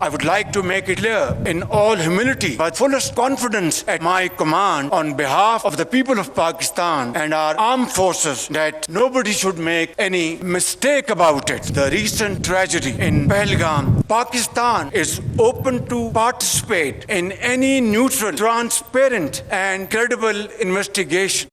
I would like to make it clear in all humility, with fullest confidence at my command on behalf of the people of Pakistan and our armed forces, that nobody should make any mistake about it. The recent tragedy in Pahalgam, Pakistan is open to participate in any neutral, transparent and credible investigation.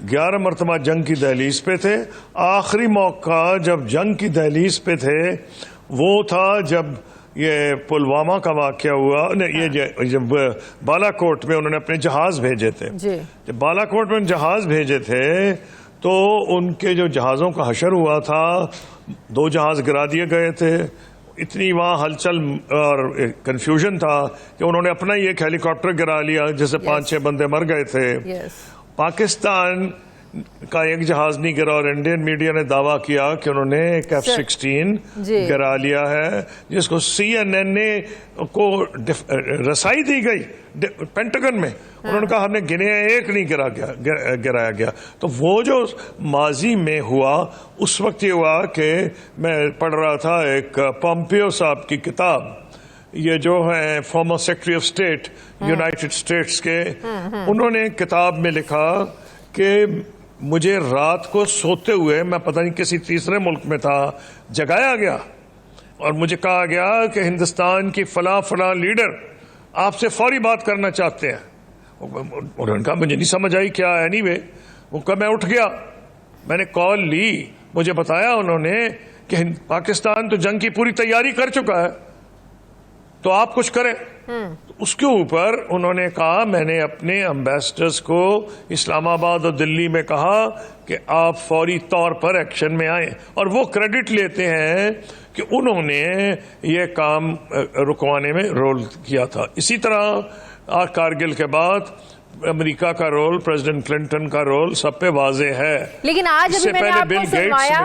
11 مرتبہ جنگ کی دہلیز پہ تھے. آخری موقع جب جنگ کی دہلیز پہ تھے وہ تھا جب یہ پلوامہ کا واقعہ ہوا. یہ جب بالا کوٹ میں انہوں نے اپنے جہاز بھیجے تھے, جب بالا کوٹ میں جہاز بھیجے تھے تو ان کے جو جہازوں کا حشر ہوا تھا, 2 جہاز گرا دیے گئے تھے. اتنی وہاں ہلچل اور کنفیوژن تھا کہ انہوں نے اپنا ہی ایک ہیلی کاپٹر گرا لیا جس سے 5-6 بندے مر گئے تھے. پاکستان کا ایک جہاز نہیں گرا اور انڈین میڈیا نے دعویٰ کیا کہ انہوں نے ایک F-16 گرا لیا ہے, جس کو CNN نے کو رسائی دی گئی پینٹاگن میں. انہوں نے کہا ہم نے گنے ایک نہیں گرایا گیا. تو وہ جو ماضی میں ہوا اس وقت یہ ہوا کہ میں پڑھ رہا تھا ایک پومپیو صاحب کی کتاب, یہ جو ہیں former secretary of state United States کے, انہوں نے کتاب میں لکھا کہ مجھے رات کو سوتے ہوئے, میں پتہ نہیں کسی تیسرے ملک میں تھا, جگایا گیا اور مجھے کہا گیا کہ ہندوستان کی فلاں لیڈر آپ سے فوری بات کرنا چاہتے ہیں. انہوں نے کہا مجھے نہیں سمجھ آئی کیا ہے. anyway وہ کہا میں اٹھ گیا, میں نے کال لی, مجھے بتایا انہوں نے کہ پاکستان تو جنگ کی پوری تیاری کر چکا ہے تو آپ کچھ کریں. اس کے اوپر انہوں نے کہا میں نے اپنے امبیسڈرز کو اسلام آباد اور دلی میں کہا کہ آپ فوری طور پر ایکشن میں آئیں, اور وہ کریڈٹ لیتے ہیں کہ انہوں نے یہ کام رکوانے میں رول کیا تھا. اسی طرح کارگل کے بعد امریکہ کا رول, پریزیڈنٹ کلنٹن کا رول سب پہ واضح ہے. لیکن آج ابھی میں نے آپ کو سنوایا,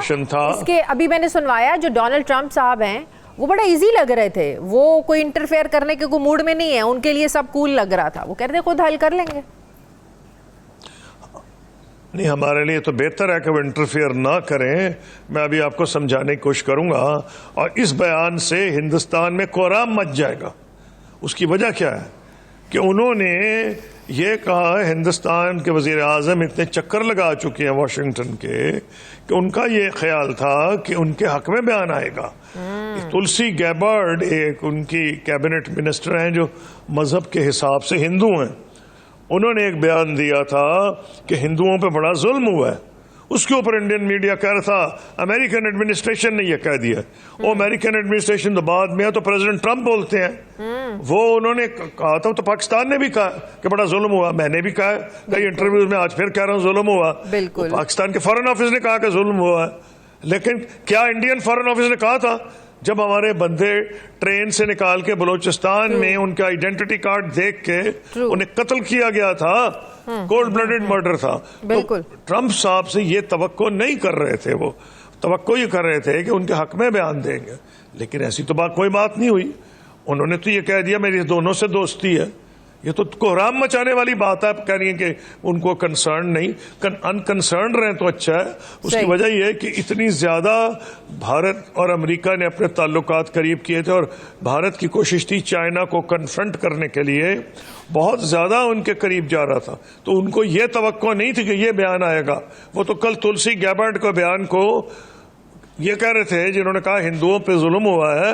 اس کے ابھی میں نے سنوایا جو ڈونلڈ ٹرمپ صاحب ہیں وہ بڑا ایزی لگ رہے تھے, وہ کوئی انٹرفیئر کرنے کے کوئی موڈ میں نہیں ہے, ان کے لیے سب کول لگ رہا تھا, وہ کہتے ہیں خود حل کر لیں گے. نہیں, ہمارے لیے تو بہتر ہے کہ وہ انٹرفیئر نہ کریں. میں ابھی آپ کو سمجھانے کی کوشش کروں گا, اور اس بیان سے ہندوستان میں کوہرام مچ جائے گا. اس کی وجہ کیا ہے کہ انہوں نے یہ کہا, ہندوستان کے وزیر اعظم اتنے چکر لگا چکے ہیں واشنگٹن کے کہ ان کا یہ خیال تھا کہ ان کے حق میں بیان آئے گا. تلسی گیبرڈ ایک ان کی کیبنٹ منسٹر ہیں جو مذہب کے حساب سے ہندو ہیں, انہوں نے ایک بیان دیا تھا کہ ہندوؤں پہ بڑا ظلم ہوا ہے. اس کے اوپر انڈین میڈیا کہہ رہا تھا امریکن ایڈمنسٹریشن نے یہ کہہ دیا. وہ امریکن ایڈمنسٹریشن تو بعد میں ہے, تو پریزیڈنٹ ٹرمپ بولتے ہیں. وہ انہوں نے کہا تھا, تو پاکستان نے بھی کہا کہ بڑا ظلم ہوا, میں نے بھی کہا کئی انٹرویوز میں, آج پھر کہہ رہا ہوں ظلم ہوا. پاکستان کے فارن آفس نے کہا کہ ظلم ہوا ہے, لیکن کیا انڈین فارن آفس نے کہا تھا جب ہمارے بندے ٹرین سے نکال کے بلوچستان میں ان کا آئیڈینٹی کارڈ دیکھ کے انہیں قتل کیا گیا تھا, کولڈ بلڈڈ مرڈر تھا. تو ٹرمپ صاحب سے یہ توقع نہیں کر رہے تھے, وہ توقع یہ کر رہے تھے کہ ان کے حق میں بیان دیں گے, لیکن ایسی تو کوئی بات نہیں ہوئی. انہوں نے تو یہ کہہ دیا میری دونوں سے دوستی ہے. یہ تو کوہرام مچانے والی بات ہے. آپ کہہ رہی ہیں کہ ان کو کنسرن نہیں, انکنسرنڈ رہیں تو اچھا ہے. اس کی وجہ یہ ہے کہ اتنی زیادہ بھارت اور امریکہ نے اپنے تعلقات قریب کیے تھے, اور بھارت کی کوشش تھی چائنا کو کنفرنٹ کرنے کے لیے بہت زیادہ ان کے قریب جا رہا تھا. تو ان کو یہ توقع نہیں تھی کہ یہ بیان آئے گا. وہ تو کل تلسی گیبرڈ کے بیان کو یہ کہہ رہے تھے جنہوں نے کہا ہندوؤں پہ ظلم ہوا ہے,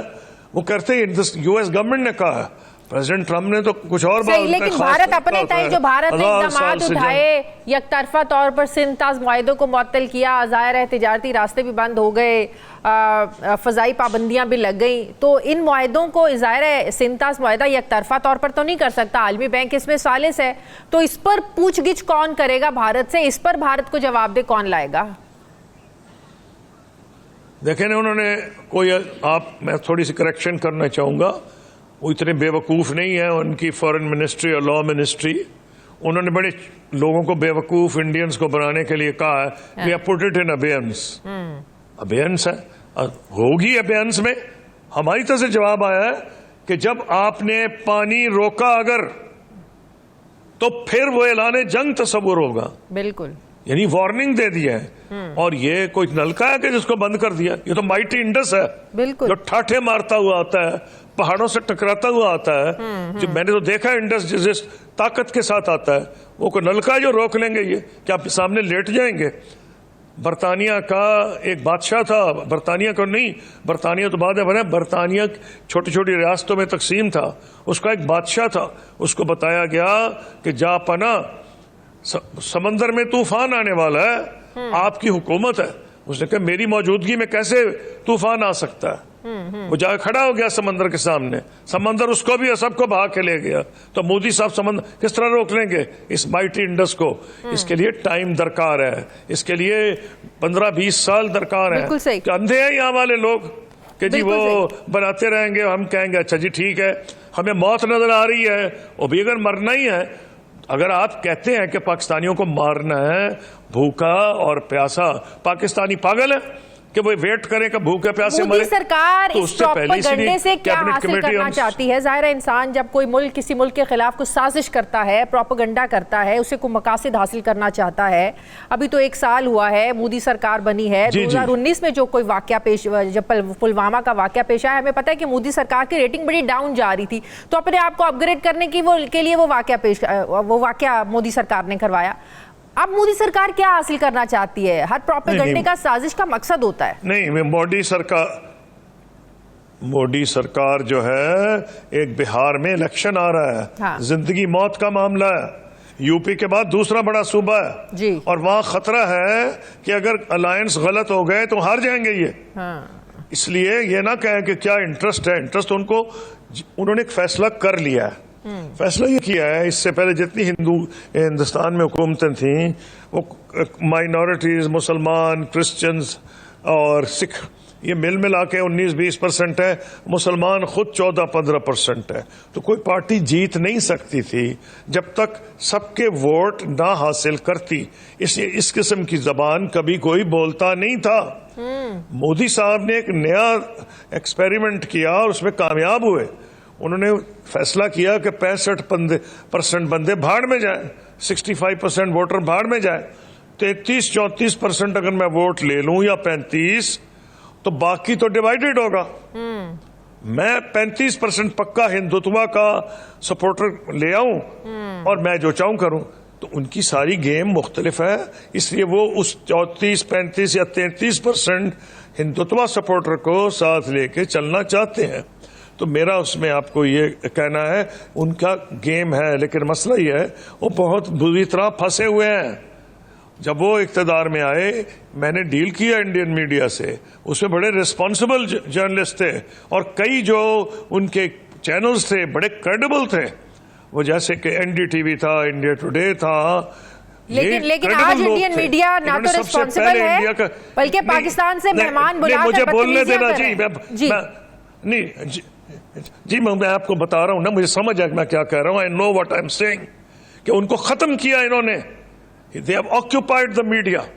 وہ کہتے ہیں US گورنمنٹ نے کہا ہے, پریزیڈنٹ ٹرمپ نے تو کچھ اور بات. لیکن بھارت اپنے تئیں جو بھارت نے اقدامات اٹھائے, یک طرفہ طور پر سندھ تاز معاہدوں کو معطل کیا, ظاہر ہے تجارتی راستے بھی بند ہو گئے, فضائی پابندیاں بھی لگ گئیں, تو ان معاہدوں کو ظاہر ہے سندھ تاز معاہدہ یک طرفہ طور پر تو نہیں کر سکتا, عالمی بینک اس میں ثالث ہے, تو اس پر پوچھ گچھ کون کرے گا بھارت سے, اس پر بھارت کو جواب دہ کون لائے گا؟ دیکھیں انہوں نے کوئی, میں تھوڑی سی کریکشن کرنا چاہوں گا, وہ اتنے بے وقوف نہیں ہیں. ان کی فارن منسٹری اور لا منسٹری, انہوں نے بڑے لوگوں کو بے وقوف انڈینز کو بنانے کے لیے کہا ہے we have put it in abeyance. abeyance ہے, ہوگی abeyance میں. ہماری طرف سے جواب آیا ہے کہ جب آپ نے پانی روکا اگر, تو پھر وہ اعلان جنگ تصور ہوگا. بالکل, یعنی وارننگ دے دیا ہے. اور یہ کوئی نلکا ہے کہ جس کو بند کر دیا؟ یہ تو مائٹی انڈس ہے, جو ٹھاٹھے مارتا ہوا آتا ہے, پہاڑوں سے ٹکراتا ہوا آتا ہے. جو میں نے تو دیکھا ہے انڈس جس طاقت کے ساتھ آتا ہے, وہ کوئی نلکا جو روک لیں گے یہ کہ آپ سامنے لیٹ جائیں گے. برطانیہ کا ایک بادشاہ تھا, برطانیہ کو نہیں, برطانیہ تو بعد میں بنا, برطانیہ چھوٹی چھوٹی ریاستوں میں تقسیم تھا, اس کا ایک بادشاہ تھا, اس کو بتایا گیا کہ جا پنا سمندر میں طوفان آنے والا ہے، آپ کی حکومت ہے. اس نے کہا میری موجودگی میں کیسے طوفان آ سکتا ہے؟ وہ جا کھڑا ہو گیا سمندر کے سامنے، سمندر اس کو بھی سب کو بہا کے لے گیا. تو مودی صاحب سمندر کس طرح روک لیں گے اس مائٹی انڈس کو؟ اس کے لیے ٹائم درکار ہے، اس کے لیے 15-20 سال درکار ہے. کہ اندھے ہیں یہاں والے لوگ کہ جی وہ بناتے رہیں گے، ہم کہیں گے اچھا جی ٹھیک ہے، ہمیں موت نظر آ رہی ہے، وہ بھی اگر مرنا ہی ہے. اگر آپ کہتے ہیں کہ پاکستانیوں کو مارنا ہے بھوکا اور پیاسا، پاکستانی پاگل ہے کہ وہ ویٹ کریں کہ بھوکے پیاسے مرے؟ مودی سرکار اس پروپیگنڈے سے کیا حاصل کرنا چاہتی ہے؟ ظاہر انسان جب کوئی ملک کسی ملک کے خلاف کچھ سازش کرتا ہے، پروپیگنڈا کرتا ہے، اسے کوئی مقاصد حاصل کرنا چاہتا ہے. ابھی تو 1 سال ہوا ہے مودی سرکار بنی ہے. 2019 میں جو کوئی واقعہ جب پلوامہ کا واقعہ پیش آیا، ہمیں پتہ ہے کہ مودی سرکار کی ریٹنگ بڑی ڈاؤن جا رہی تھی، تو اپنے آپ کو اپ گریڈ کرنے کے لیے وہ واقعہ مودی سرکار نے کروایا. اب مودی سرکار کیا حاصل کرنا چاہتی ہے؟ ہر پروپیگنڈے کا سازش کا مقصد ہوتا ہے. نہیں، مودی سرکار جو ہے، ایک بہار میں الیکشن آ رہا ہے، زندگی موت کا معاملہ ہے. یو پی کے بعد دوسرا بڑا صوبہ ہے اور وہاں خطرہ ہے کہ اگر الائنس غلط ہو گئے تو ہار جائیں گے یہ. اس لیے یہ نہ کہیں کہ کیا انٹرسٹ ہے، انٹرسٹ انہوں نے ایک فیصلہ کر لیا ہے. فیصلہ یہ کیا ہے، اس سے پہلے جتنی ہندوستان میں حکومتیں تھیں وہ مائنورٹیز، مسلمان، کرسچنز اور سکھ، یہ ملا کے 19-20% ہے. مسلمان خود 14-15% ہے. تو کوئی پارٹی جیت نہیں سکتی تھی جب تک سب کے ووٹ نہ حاصل کرتی. اس قسم کی زبان کبھی کوئی بولتا نہیں تھا. مودی صاحب نے ایک نیا ایکسپیریمنٹ کیا اور اس میں کامیاب ہوئے. انہوں نے فیصلہ کیا کہ 65% بندے بھاڑ میں جائیں، 65% ووٹر بھاڑ میں جائیں. 33-34% اگر میں ووٹ لے لوں یا 35 تو باقی تو ڈیوائیڈڈ ہوگا. میں 35% پکا ہندوتوا کا سپورٹر لے آؤں اور میں جو چاہوں کروں. تو ان کی ساری گیم مختلف ہے، اس لیے وہ اس 34-35 یا 33% ہندوتوا سپورٹر کو ساتھ لے کے چلنا چاہتے ہیں. تو میرا اس میں آپ کو یہ کہنا ہے ان کا گیم ہے، لیکن مسئلہ یہ ہے وہ بہت بری طرح پھنسے ہوئے ہیں. جب وہ اقتدار میں آئے، میں نے ڈیل کیا انڈین میڈیا سے، اس میں بڑے ریسپانسبل جرنلسٹ تھے اور کئی جو ان کے چینلز تھے بڑے کریڈیبل تھے، وہ جیسے کہ NDTV تھا، انڈیا ٹوڈے تھا. لیکن آج انڈین میڈیا نہ تو ریسپانسبل ہے بلکہ پاکستان سے مہمان بلا کر بدتمیزیاں کر رہے ہیں. جی میں آپ کو بتا رہا ہوں نا، مجھے سمجھ ہے میں کیا کہہ رہا ہوں. I know what I'm saying کہ ان کو ختم کیا انہوں نے. They have occupied the media.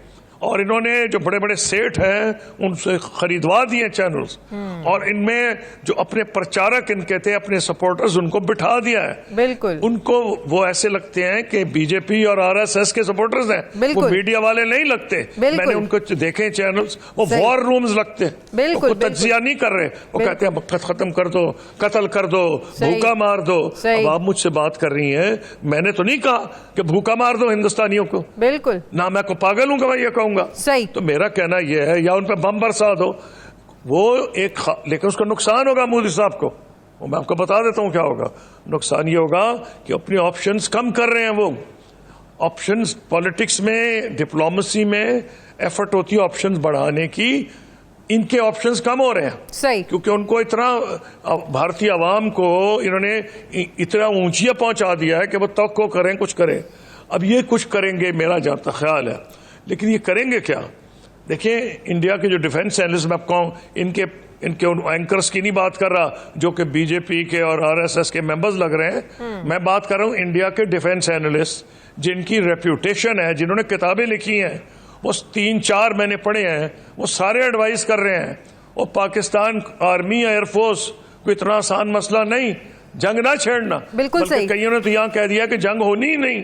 اور انہوں نے جو بڑے بڑے سیٹ ہیں ان سے خریدوا دیے چینلز، اور ان میں جو اپنے پرچارک ان کہتے ہیں اپنے سپورٹرز ان کو بٹھا دیا ہے. بالکل ان کو وہ ایسے لگتے ہیں کہ بی جے پی اور RSS کے سپورٹرز ہیں، وہ میڈیا والے نہیں لگتے. میں نے ان کو دیکھے چینلز، وہ وار رومز لگتے ہیں، وہ تجزیہ نہیں کر رہے، وہ کہتے ہیں ختم کر دو، قتل کر دو، بھوکا مار دو. اب آپ مجھ سے بات کر رہی ہیں، میں نے تو نہیں کہا کہ بھوکا مار دو ہندوستانیوں کو، بالکل نہ میں کو پاگل ہوں کہ میں یہ کہوں گا. تو میرا کہنا یہ ہے یا ان پہ بم برسا دو، وہ ایک لیکن اس کا نقصان ہوگا مودی صاحب کو. میں آپ کو بتا دیتا ہوں کیا ہوگا. نقصان یہ ہوگا کہ اپنے آپشنز کم کر رہے ہیں. وہ آپشنز پالیٹکس میں، ڈپلومیسی میں ایفرٹ ہوتی ہے آپشنز بڑھانے کی، ان کے آپشنز کم ہو رہے ہیں. صحیح. کیونکہ ان کو اتنا بھارتی عوام کو انہوں نے اتنا اونچیاں پہنچا دیا ہے کہ وہ توقع کریں کچھ کریں. اب یہ کچھ کریں گے میرا جانتا خیال ہے، لیکن یہ کریں گے کیا؟ دیکھیں انڈیا کے جو ڈیفنس اینالسٹ، میں آپ کو ان کے اینکرز کی نہیں بات کر رہا جو کہ بی جے پی کے اور RSS کے ممبرز لگ رہے ہیں. میں بات کر رہا ہوں انڈیا کے ڈیفنس اینالسٹ جن کی ریپیوٹیشن ہے، جنہوں نے کتابیں لکھی ہیں، وہ 3-4 میں نے پڑھے ہیں، وہ سارے ایڈوائز کر رہے ہیں اور پاکستان آرمی یا ایئر فورس کوئی اتنا آسان مسئلہ نہیں، جنگ نہ چھیڑنا. بالکل صحیح. کئیوں نے تو یہاں کہہ دیا کہ جنگ ہونی ہی نہیں.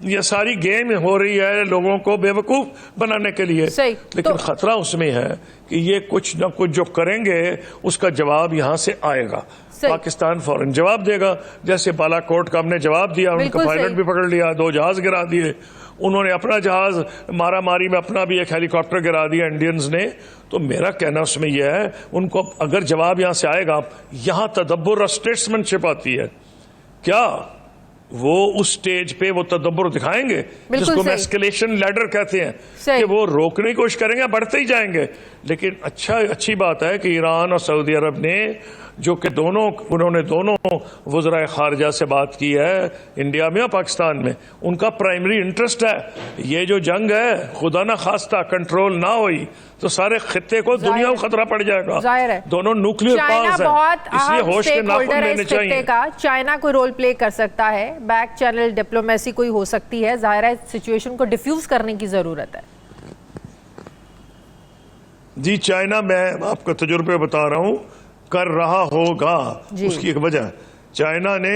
یہ ساری گیم ہو رہی ہے لوگوں کو بیوقوف بنانے کے لیے. لیکن خطرہ اس میں ہے کہ یہ کچھ نہ کچھ جو کریں گے اس کا جواب یہاں سے آئے گا. پاکستان فوراً جواب دے گا، جیسے بالا کوٹ کا ہم نے جواب دیا، ان کا پائلٹ بھی پکڑ لیا، 2 جہاز گرا دیے. انہوں نے اپنا جہاز مارا ماری میں اپنا بھی ایک ہیلی کاپٹر گرا دیا انڈینز نے. تو میرا کہنا اس میں یہ ہے ان کو اگر جواب یہاں سے آئے گا، یہاں تدبر اور اسٹیٹسمین شپ آتی ہے. کیا وہ اس سٹیج پہ وہ تدبر دکھائیں گے جس کو ہم ایسکیلیشن لیڈر کہتے ہیں کہ وہ روکنے کی کوشش کریں گے, بڑھتے ہی جائیں گے. لیکن اچھی بات ہے کہ ایران اور سعودی عرب نے جو کہ انہوں نے دونوں وزرائے خارجہ سے بات کی ہے انڈیا میں اور پاکستان میں, ان کا پرائمری انٹرسٹ ہے یہ جو جنگ ہے خدا نہ خواستہ کنٹرول نہ ہوئی تو سارے خطے کو دنیا کو خطرہ پڑ جائے گا. دونوں نیوکلیئر پاورز ہیں, اس لیے ہوش کے ناخن لینے چاہیے. چائنا کوئی رول پلے کر سکتا ہے, بیک چینل ڈپلومیسی کوئی ہو سکتی ہے, ظاہر ہے سچویشن کو ڈیفیوز کرنے کی ضرورت ہے. جی چائنا, میں آپ کو تجربے بتا رہا ہوں, کر رہا ہوگا. اس کی ایک وجہ چائنا نے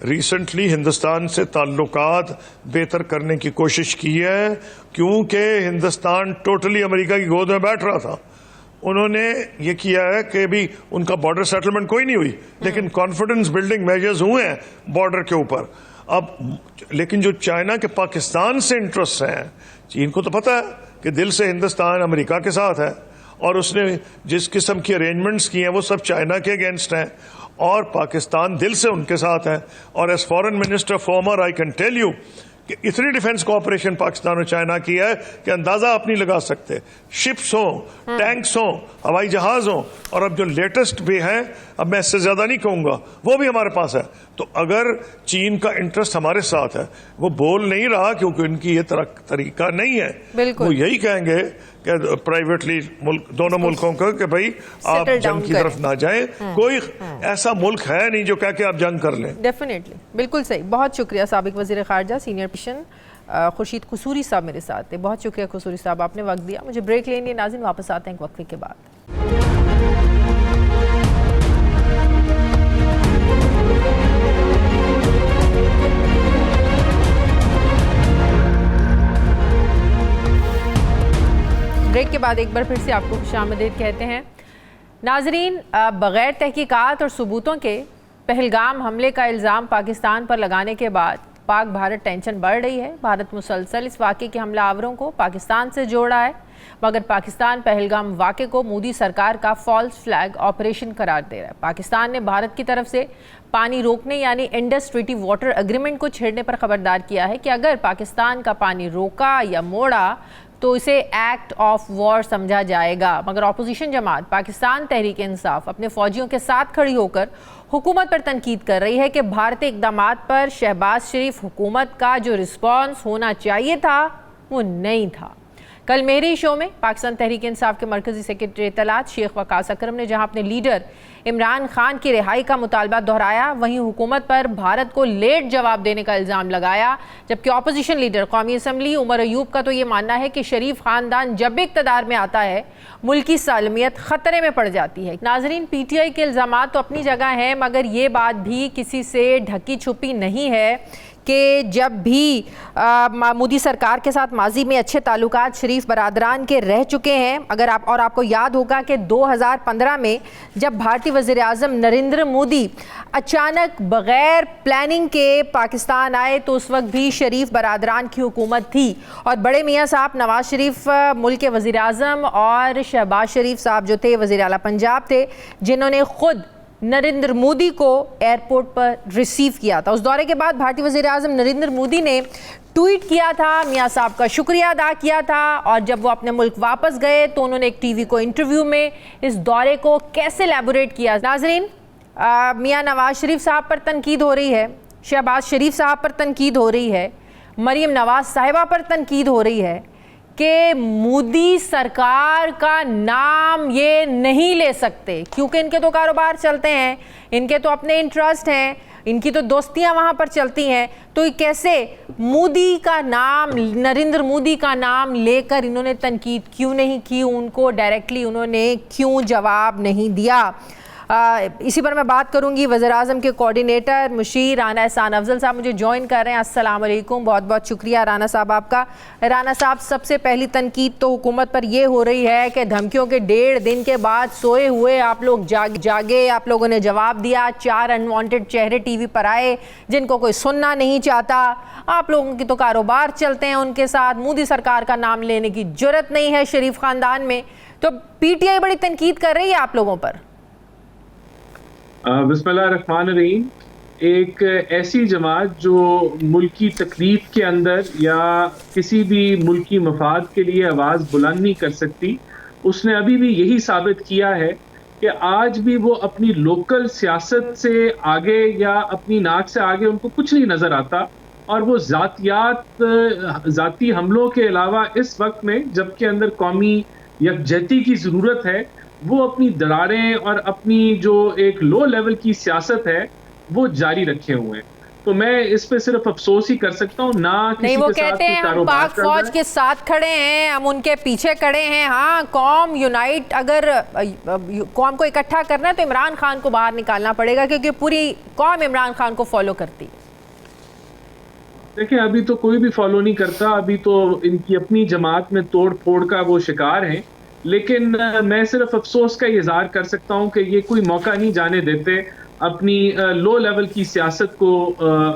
ریسنٹلی ہندوستان سے تعلقات بہتر کرنے کی کوشش کی ہے کیونکہ ہندوستان ٹوٹلی امریکہ کی گود میں بیٹھ رہا تھا. انہوں نے یہ کیا ہے کہ بھی ان کا بارڈر سیٹلمنٹ کوئی نہیں ہوئی لیکن کانفیڈنس بلڈنگ میجرز ہوئے ہیں بارڈر کے اوپر. اب لیکن جو چائنا کے پاکستان سے انٹرسٹ ہیں, چین کو تو پتہ ہے کہ دل سے ہندوستان امریکہ کے ساتھ ہے اور اس نے جس قسم کی ارینجمنٹس کی ہیں وہ سب چائنا کے اگینسٹ ہیں اور پاکستان دل سے ان کے ساتھ ہے. اور as foreign minister former I can tell you کہ اتنی ڈیفنس کوآپریشن پاکستان اور چائنا کی ہے کہ اندازہ آپ نہیں لگا سکتے. شپس ہوں, ٹینکس ہوں, ہوائی جہاز ہوں, اور اب جو لیٹسٹ بھی ہیں, اب میں اس سے زیادہ نہیں کہوں گا, وہ بھی ہمارے پاس ہے. تو اگر چین کا انٹرسٹ ہمارے ساتھ ہے, وہ بول نہیں رہا کیونکہ ان کی یہ طریقہ نہیں ہے, وہ یہی کہیں گے کہ پرائیویٹلی دونوں ملکوں کا کہ بھائی آپ جنگ کی طرف نہ جائیں. کوئی ایسا ملک ہے نہیں جو کہہ کے آپ جنگ کر لیں. ڈیفینیٹلی, بالکل صحیح. بہت شکریہ سابق وزیر خارجہ سینئر پشن خورشید قصوری صاحب میرے ساتھ تھے. بہت شکریہ قصوری صاحب, آپ نے وقت دیا. مجھے بریک لینی ہے ناظرین, واپس آتے ہیں ایک وقفے کے بعد. بریک کے بعد ایک بار پھر سے آپ کو خوش آمدید کہتے ہیں. ناظرین, بغیر تحقیقات اور ثبوتوں کے پہلگام حملے کا الزام پاکستان پر لگانے کے بعد پاک بھارت ٹینشن بڑھ رہی ہے. بھارت مسلسل اس واقعے کے حملہ آوروں کو پاکستان سے جوڑ رہا ہے, مگر پاکستان پہلگام واقعے کو مودی سرکار کا فالس فلیگ آپریشن قرار دے رہا ہے. پاکستان نے بھارت کی طرف سے پانی روکنے یعنی انڈس ٹریٹی واٹر ایگریمنٹ کو چھیڑنے پر خبردار کیا ہے کہ اگر پاکستان کا پانی روکا یا موڑا تو اسے ایکٹ آف وار سمجھا جائے گا. مگر اپوزیشن جماعت پاکستان تحریک انصاف اپنے فوجیوں کے ساتھ کھڑی ہو کر حکومت پر تنقید کر رہی ہے کہ بھارتی اقدامات پر شہباز شریف حکومت کا جو رسپانس ہونا چاہیے تھا وہ نہیں تھا. کل مہری شو میں پاکستان تحریک انصاف کے مرکزی سیکرٹری اطلاعات شیخ وقاص اکرم نے جہاں اپنے لیڈر عمران خان کی رہائی کا مطالبہ دہرایا, وہیں حکومت پر بھارت کو لیٹ جواب دینے کا الزام لگایا. جبکہ اپوزیشن لیڈر قومی اسمبلی عمر ایوب کا تو یہ ماننا ہے کہ شریف خاندان جب بھی اقتدار میں آتا ہے ملکی سالمیت خطرے میں پڑ جاتی ہے. ناظرین, پی ٹی آئی کے الزامات تو اپنی جگہ ہیں, مگر یہ بات بھی کسی سے ڈھکی چھپی نہیں ہے کہ جب بھی مودی سرکار کے ساتھ ماضی میں اچھے تعلقات شریف برادران کے رہ چکے ہیں. اگر آپ کو یاد ہوگا کہ 2015 میں جب بھارتی وزیر اعظم نریندر مودی اچانک بغیر پلاننگ کے پاکستان آئے تو اس وقت بھی شریف برادران کی حکومت تھی, اور بڑے میاں صاحب نواز شریف ملک کے وزیر اعظم اور شہباز شریف صاحب جو تھے وزیر اعلیٰ پنجاب تھے, جنہوں نے خود نریندر مودی کو ایئرپورٹ پر ریسیو کیا تھا. اس دورے کے بعد بھارتی وزیر اعظم نریندر مودی نے ٹویٹ کیا تھا, میاں صاحب کا شکریہ ادا کیا تھا, اور جب وہ اپنے ملک واپس گئے تو انہوں نے ایک ٹی وی کو انٹرویو میں اس دورے کو کیسے ایلیبوریٹ کیا. ناظرین, میاں نواز شریف صاحب پر تنقید ہو رہی ہے, شہباز شریف صاحب پر تنقید ہو رہی ہے, مریم نواز صاحبہ پر تنقید ہو رہی ہے کہ مودی سرکار کا نام یہ نہیں لے سکتے کیونکہ ان کے تو کاروبار چلتے ہیں, ان کے تو اپنے انٹرسٹ ہیں, ان کی تو دوستیاں وہاں پر چلتی ہیں. تو کیسے مودی کا نام, نریندر مودی کا نام لے کر انہوں نے تنقید کیوں نہیں کی, ان کو ڈائریکٹلی انہوں نے کیوں جواب نہیں دیا. اسی پر میں بات کروں گی. وزیر اعظم کے کوارڈینیٹر مشیر رانا احسان افضل صاحب مجھے جوائن کر رہے ہیں. السلام علیکم, بہت بہت شکریہ رانا صاحب آپ کا. رانا صاحب, سب سے پہلی تنقید تو حکومت پر یہ ہو رہی ہے کہ دھمکیوں کے 1.5 دن کے بعد سوئے ہوئے آپ لوگ جاگے, آپ لوگوں نے جواب دیا. 4 انوانٹڈ چہرے ٹی وی پر آئے جن کو کوئی سننا نہیں چاہتا. آپ لوگوں کی تو کاروبار چلتے ہیں ان کے ساتھ, مودی سرکار کا نام لینے کی جرت نہیں ہے شریف خاندان میں. تو پی ٹی آئی بڑی تنقید کر رہی ہے آپ لوگوں پر. بسم اللہ الرحمن الرحیم. ایک ایسی جماعت جو ملکی تکلیف کے اندر یا کسی بھی ملکی مفاد کے لیے آواز بلند نہیں کر سکتی، اس نے ابھی بھی یہی ثابت کیا ہے کہ آج بھی وہ اپنی لوکل سیاست سے آگے یا اپنی ناک سے آگے ان کو کچھ نہیں نظر آتا، اور وہ ذاتی حملوں کے علاوہ اس وقت میں جب کہ اندر قومی یکجہتی کی ضرورت ہے، وہ اپنی دراریں اور اپنی جو ایک لو لیول کی سیاست ہے وہ جاری رکھے ہوئے ہیں۔ تو میں اس پہ صرف افسوس ہی کر سکتا ہوں، نہ کسی نہیں، وہ کے ساتھ کہتے ہیں ہم پاک فوج کے ساتھ کھڑے ہیں، ہم ان کے پیچھے کھڑے ہیں۔ ہاں، قوم یونائٹ، اگر قوم کو اکٹھا کرنا ہے تو عمران خان کو باہر نکالنا پڑے گا، کیونکہ پوری قوم عمران خان کو فالو کرتی۔ دیکھیں، ابھی تو کوئی بھی فالو نہیں کرتا، ابھی تو ان کی اپنی جماعت میں توڑ پھوڑ کا وہ شکار ہیں، لیکن میں صرف افسوس کا اظہار کر سکتا ہوں کہ یہ کوئی موقع نہیں جانے دیتے اپنی لو لیول کی سیاست کو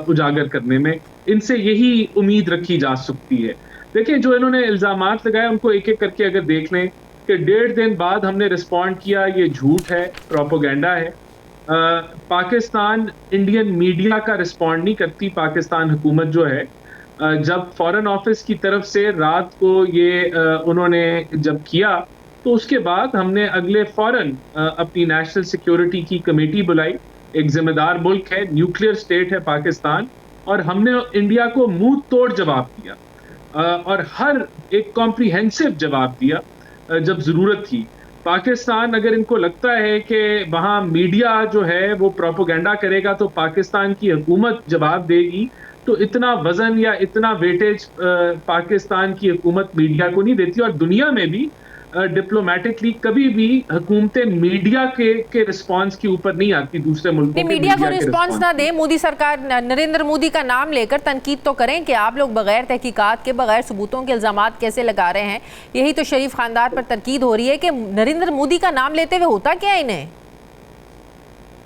اجاگر کرنے میں۔ ان سے یہی امید رکھی جا سکتی ہے۔ دیکھیں، جو انہوں نے الزامات لگائے ان کو ایک ایک کر کے اگر دیکھ لیں کہ 1.5 دن بعد ہم نے رسپونڈ کیا، یہ جھوٹ ہے، پروپیگنڈا ہے۔ پاکستان انڈین میڈیا کا رسپونڈ نہیں کرتی، پاکستان حکومت جو ہے، جب فارن آفس کی طرف سے رات کو یہ انہوں نے جب کیا تو اس کے بعد ہم نے اگلے فوراً اپنی نیشنل سیکیورٹی کی کمیٹی بلائی۔ ایک ذمہ دار ملک ہے، نیوکلیئر اسٹیٹ ہے پاکستان، اور ہم نے انڈیا کو منہ توڑ جواب دیا اور ہر ایک کمپریہنسو جواب دیا جب ضرورت تھی۔ پاکستان اگر ان کو لگتا ہے کہ وہاں میڈیا جو ہے وہ پروپیگنڈا کرے گا تو پاکستان کی حکومت جواب دے گی، تو اتنا وزن یا اتنا ویٹیج پاکستان کی حکومت میڈیا کو نہیں دیتی، اور دنیا میں بھی ڈپلومیٹکلی کبھی بھی حکومتیں میڈیا کے رسپانس کے اوپر نہیں آتی دوسرے ملکوں کے میڈیا کو رسپانس نہ دیں، مودی سرکار نریندر مودی کا نام لے کر تنقید تو کریں کہ آپ لوگ بغیر تحقیقات کے، بغیر ثبوتوں کے الزامات کیسے لگا رہے ہیں۔ یہی تو شریف خاندان پر تنقید ہو رہی ہے کہ نریندر مودی کا نام لیتے ہوئے ہوتا کیا انہیں؟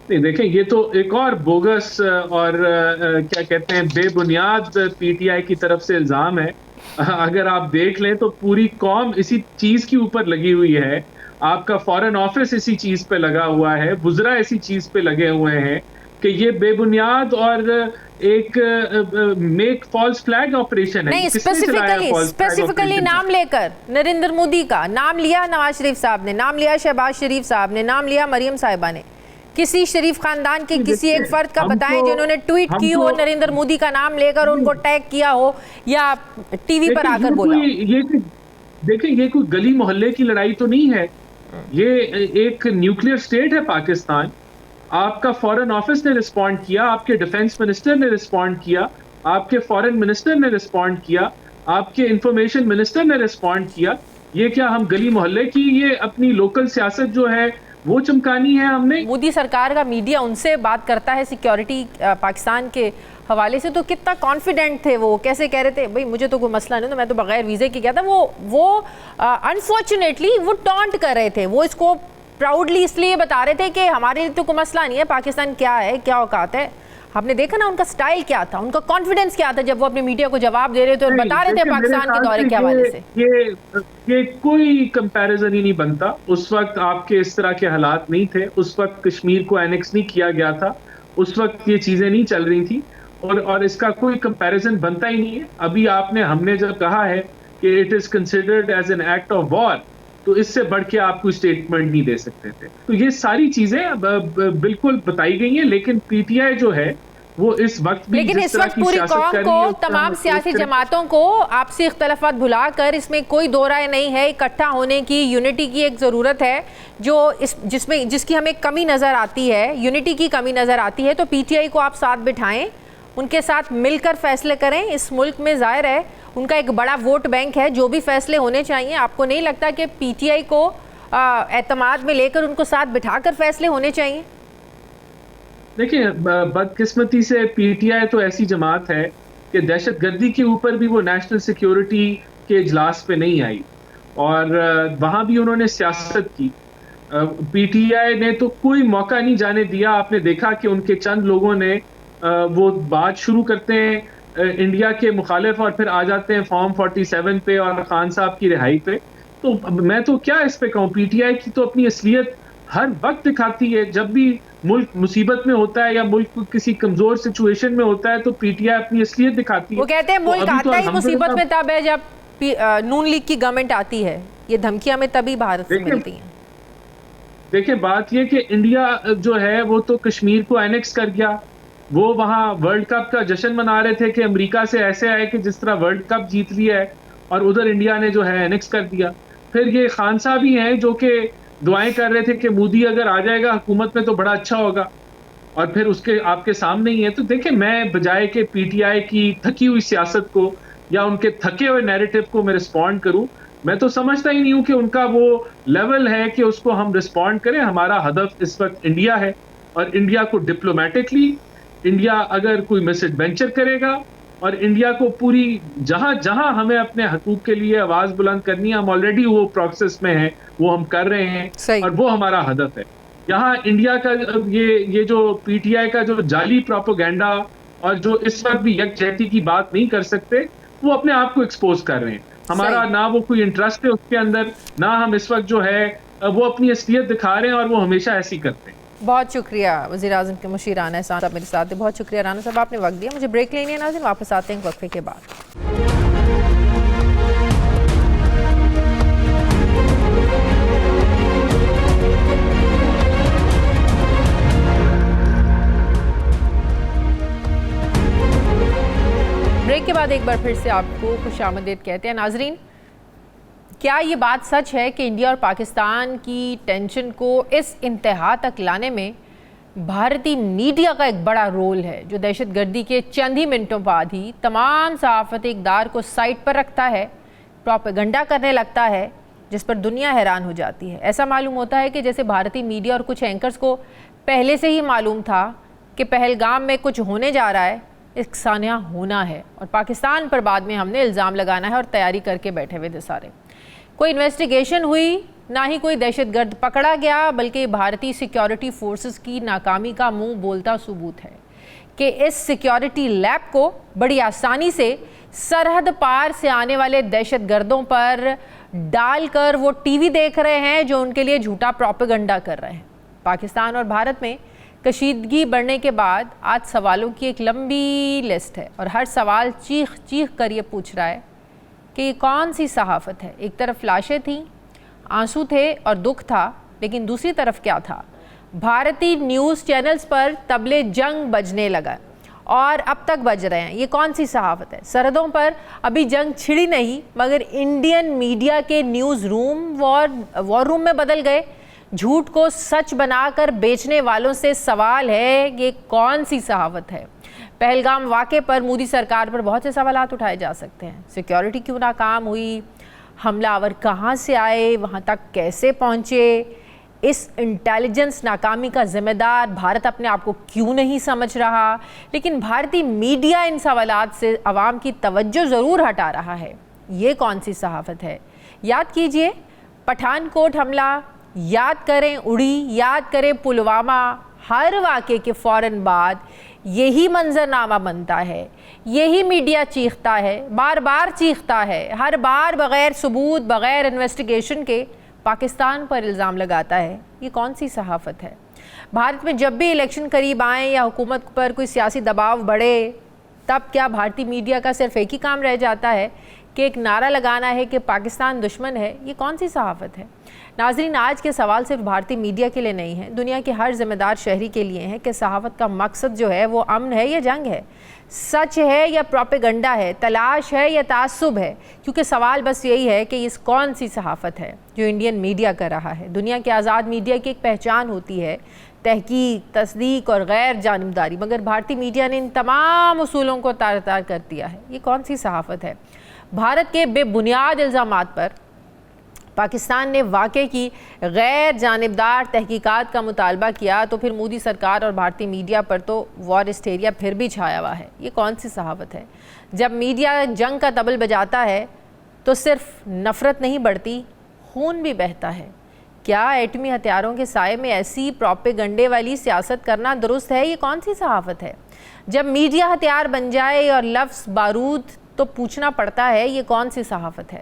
نہیں، دیکھیں، یہ تو ایک اور بوگس اور کیا کہتے ہیں بے بنیاد پی ٹی آئی کی طرف سے الزام ہے۔ اگر آپ دیکھ لیں تو پوری قوم اسی چیز کے اوپر لگی ہوئی ہے، آپ کا فارن آفس اسی چیز پہ لگا ہوا ہے، وزراء اسی چیز پہ لگے ہوئے ہیں کہ یہ بے بنیاد اور ایک میک فالس فلیگ آپریشن ہے۔ نہیں، اسپیسیفکلی نام لے کر نریندر مودی کا نام لیا، نواز شریف صاحب نے نام لیا، شہباز شریف صاحب نے نام لیا، مریم صاحبہ نے، کسی شریف خاندان کے کسی ایک فرد کا بتائیں جنہوں نے ٹویٹ کی ہو نریندر مودی کا نام لے کر ان کو ٹیگ کیا ہو یا ٹی وی پر آ کر بولا ہو۔ دیکھیں، یہ کوئی گلی محلے کی لڑائی تو نہیں ہے، یہ ایک نیوکلیئر اسٹیٹ ہے پاکستان۔ آپ کا فارن آفس نے رسپونڈ کیا، آپ کے ڈیفنس منسٹر نے رسپونڈ کیا، آپ کے فارن منسٹر نے رسپونڈ کیا، آپ کے انفارمیشن منسٹر نے رسپونڈ کیا۔ یہ کیا ہم گلی محلے کی یہ اپنی لوکل سیاست جو ہے وہ چمکانی ہے ہم نے؟ مودی سرکار کا میڈیا ان سے بات کرتا ہے سیکیورٹی پاکستان کے حوالے سے، تو کتنا کانفیڈنٹ تھے وہ، کیسے کہہ رہے تھے بھئی مجھے تو کوئی مسئلہ نہیں، تو میں تو بغیر ویزے کی کیا تھا۔ وہ انفارچونیٹلی وہ ٹانٹ کر رہے تھے، وہ اس کو پراؤڈلی اس لیے بتا رہے تھے کہ ہمارے لیے تو کوئی مسئلہ نہیں ہے، پاکستان کیا ہے، کیا اوقات ہے۔ ہم نے دیکھا نا ان کا سٹائل کیا تھا، ان کا کانفیڈنس کیا تھا جب وہ اپنے میڈیا کو جواب دے رہے تھے اور بتا رہے تھے پاکستان کے دورے کے حوالے سے۔ یہ کوئی کمپیریزن ہی نہیں بنتا۔ اس وقت آپ کے اس طرح کے حالات نہیں تھے، اس وقت کشمیر کو اینیکس نہیں کیا گیا تھا، اس وقت یہ چیزیں نہیں چل رہی تھیں، اور اس کا کوئی کمپیریزن بنتا ہی نہیں ہے۔ ابھی ہم نے جب کہا ہے کہ it is considered as an act of war, تو اس سے بڑھ کے آپ کوئی اسٹیٹمنٹ نہیں دے سکتے تھے۔ تو یہ ساری چیزیں بالکل بتائی گئی ہیں، لیکن پی ٹی آئی جو ہے وہ اس وقت بھی، لیکن اس وقت پوری قوم کو، تمام سیاسی جماعتوں کو آپسی اختلافات بھلا کر، اس میں کوئی دو رائے نہیں ہے، اکٹھا ہونے کی، یونٹی کی ایک ضرورت ہے، جس کی ہمیں کمی نظر آتی ہے، یونٹی کی کمی نظر آتی ہے۔ تو پی ٹی آئی کو آپ ساتھ بٹھائیں، ان کے ساتھ مل کر فیصلے کریں۔ اس ملک میں ظاہر ہے ان کا ایک بڑا ووٹ بینک ہے، جو بھی فیصلے ہونے چاہیے، آپ کو نہیں لگتا کہ پی ٹی آئی کو اعتماد میں لے کر ان کو ساتھ بٹھا کر فیصلے ہونے چاہیے؟ دیکھیں، بدقسمتی سے پی ٹی آئی تو ایسی جماعت ہے کہ دہشت گردی کے اوپر بھی وہ نیشنل سیکیورٹی کے اجلاس پہ نہیں آئی، اور وہاں بھی انہوں نے سیاست کی۔ پی ٹی آئی نے تو کوئی موقع نہیں جانے دیا۔ آپ نے دیکھا کہ ان کے چند لوگوں نے وہ بات شروع کرتے ہیں انڈیا کے مخالف اور پھر آ جاتے ہیں فارم 47 پہ اور خان صاحب کی رہائی پہ۔ تو میں تو کیا اس پہ کہوں، پی ٹی آئی کی تو اپنی اصلیت ہر وقت دکھاتی ہے. جب بھی ملک مصیبت میں ہوتا ہے یا ملک کسی کمزور سچویشن میں ہوتا ہے تو پی ٹی آئی اپنی اصلیت دکھاتی ہے. وہ کہتے ہیں ملک آتا ہی مصیبت میں تب ہے جب نون لیگ کی گورنمنٹ آتی ہے. یہ دھمکیاں میں تبھی بھارت سے ملتی ہیں. دیکھیں بات یہ کہ انڈیا جو ہے وہ تو کشمیر کو اینیکس کر گیا. وہ وہاں ورلڈ کپ کا جشن منا رہے تھے کہ امریکہ سے ایسے آئے کہ جس طرح ورلڈ کپ جیت لیا ہے, اور ادھر انڈیا نے جو ہے اینیکس کر دیا. پھر یہ خان صاحب ہی ہیں جو کہ دعائیں کر رہے تھے کہ مودی اگر آ جائے گا حکومت میں تو بڑا اچھا ہوگا, اور پھر اس کے آپ کے سامنے ہی ہے. تو دیکھیں میں بجائے کہ پی ٹی آئی کی تھکی ہوئی سیاست کو یا ان کے تھکے ہوئے نیریٹو کو میں رسپونڈ کروں, میں تو سمجھتا ہی نہیں ہوں کہ ان کا وہ لیول ہے کہ اس کو ہم رسپونڈ کریں. ہمارا ہدف اس وقت انڈیا ہے, اور انڈیا کو ڈپلومیٹکلی انڈیا اگر کوئی میسج وینچر کرے گا, اور انڈیا کو پوری جہاں جہاں ہمیں اپنے حقوق کے لیے آواز بلند کرنی ہے, ہم آلریڈی وہ پروسیس میں ہیں, وہ ہم کر رہے ہیں, اور وہ ہمارا ہدف ہے. یہاں انڈیا کا یہ جو پی ٹی آئی کا جو جعلی پروپیگنڈا اور جو اس وقت بھی یکجہتی کی بات نہیں کر سکتے, وہ اپنے آپ کو ایکسپوز کر رہے ہیں. ہمارا نہ وہ کوئی انٹرسٹ ہے اس کے اندر, نہ ہم اس وقت جو ہے وہ اپنی اصلیت دکھا رہے ہیں, اور وہ ہمیشہ ایسی کرتے ہیں. بہت شکریہ وزیر اعظم کے مشیر رانا احسان صاحب میرے ساتھ. بہت شکریہ رانا صاحب, آپ نے وقت دیا. مجھے بریک لینی ہے ناظرین, واپس آتے ہیں وقفے کے بعد. بریک کے بعد ایک بار پھر سے آپ کو خوش آمدید کہتے ہیں. ناظرین, کیا یہ بات سچ ہے کہ انڈیا اور پاکستان کی ٹینشن کو اس انتہا تک لانے میں بھارتی میڈیا کا ایک بڑا رول ہے, جو دہشت گردی کے چند ہی منٹوں بعد ہی تمام صحافتی اقدار کو سائٹ پر رکھتا ہے, پروپیگنڈا کرنے لگتا ہے, جس پر دنیا حیران ہو جاتی ہے. ایسا معلوم ہوتا ہے کہ جیسے بھارتی میڈیا اور کچھ اینکرز کو پہلے سے ہی معلوم تھا کہ پہلگام میں کچھ ہونے جا رہا ہے, ایک سانحہ ہونا ہے, اور پاکستان پر بعد میں ہم نے الزام لگانا ہے, اور تیاری کر کے بیٹھے ہوئے تھے سارے. کوئی انویسٹیگیشن ہوئی, نہ ہی کوئی دہشت گرد پکڑا گیا, بلکہ بھارتی سیکیورٹی فورسز کی ناکامی کا منہ بولتا ثبوت ہے کہ اس سیکیورٹی لیب کو بڑی آسانی سے سرحد پار سے آنے والے دہشت گردوں پر ڈال کر وہ ٹی وی دیکھ رہے ہیں جو ان کے لیے جھوٹا پروپیگنڈا کر رہے ہیں. پاکستان اور بھارت میں کشیدگی بڑھنے کے بعد آج سوالوں کی ایک لمبی لسٹ ہے, اور ہر سوال چیخ چیخ کر یہ پوچھ رہا ہے کہ یہ کون سی صحافت ہے. ایک طرف لاشیں تھیں, آنسو تھے اور دکھ تھا, لیکن دوسری طرف کیا تھا؟ بھارتی نیوز چینلز پر طبلِ جنگ بجنے لگا, اور اب تک بج رہے ہیں. یہ کون سی صحافت ہے؟ سرحدوں پر ابھی جنگ چھڑی نہیں, مگر انڈین میڈیا کے نیوز روم وار روم میں بدل گئے. جھوٹ کو سچ بنا کر بیچنے والوں سے سوال ہے کہ یہ کون سی صحافت ہے؟ پہلگام واقعے پر مودی سرکار پر بہت سے سوالات اٹھائے جا سکتے ہیں. سیکیورٹی کیوں ناکام ہوئی؟ حملہ آور کہاں سے آئے؟ وہاں تک کیسے پہنچے؟ اس انٹیلیجنس ناکامی کا ذمہ دار بھارت اپنے آپ کو کیوں نہیں سمجھ رہا؟ لیکن بھارتی میڈیا ان سوالات سے عوام کی توجہ ضرور ہٹا رہا ہے. یہ کون سی صحافت ہے؟ یاد کیجئے پٹھان کوٹ حملہ, یاد کریں اڑی, یاد کریں پلوامہ. ہر واقعے کے فوراً بعد یہی منظرنامہ بنتا ہے, یہی میڈیا چیختا ہے, بار بار چیختا ہے, ہر بار بغیر ثبوت, بغیر انویسٹیگیشن کے پاکستان پر الزام لگاتا ہے. یہ کون سی صحافت ہے؟ بھارت میں جب بھی الیکشن قریب آئیں یا حکومت پر کوئی سیاسی دباؤ بڑھے, تب کیا بھارتی میڈیا کا صرف ایک ہی کام رہ جاتا ہے کہ ایک نعرہ لگانا ہے کہ پاکستان دشمن ہے؟ یہ کون سی صحافت ہے؟ ناظرین, آج کے سوال صرف بھارتی میڈیا کے لیے نہیں ہے, دنیا کے ہر ذمہ دار شہری کے لیے ہے کہ صحافت کا مقصد جو ہے وہ امن ہے یا جنگ ہے, سچ ہے یا پروپیگنڈا ہے, تلاش ہے یا تعصب ہے. کیونکہ سوال بس یہی ہے کہ اس کون سی صحافت ہے جو انڈین میڈیا کر رہا ہے. دنیا کے آزاد میڈیا کی ایک پہچان ہوتی ہے تحقیق, تصدیق اور غیر جانبداری, مگر بھارتی میڈیا نے ان تمام اصولوں کو تار تار کر دیا ہے. یہ کون سی صحافت ہے؟ بھارت کے بے بنیاد الزامات پر پاکستان نے واقعے کی غیر جانبدار تحقیقات کا مطالبہ کیا تو پھر مودی سرکار اور بھارتی میڈیا پر تو وار ہسٹیریا پھر بھی چھایا ہوا ہے. یہ کون سی صحافت ہے؟ جب میڈیا جنگ کا طبل بجاتا ہے تو صرف نفرت نہیں بڑھتی, خون بھی بہتا ہے. کیا ایٹمی ہتھیاروں کے سائے میں ایسی پروپیگنڈے والی سیاست کرنا درست ہے؟ یہ کون سی صحافت ہے؟ جب میڈیا ہتھیار بن جائے اور لفظ بارود تو پوچھنا پڑتا ہے یہ کون سی صحافت ہے؟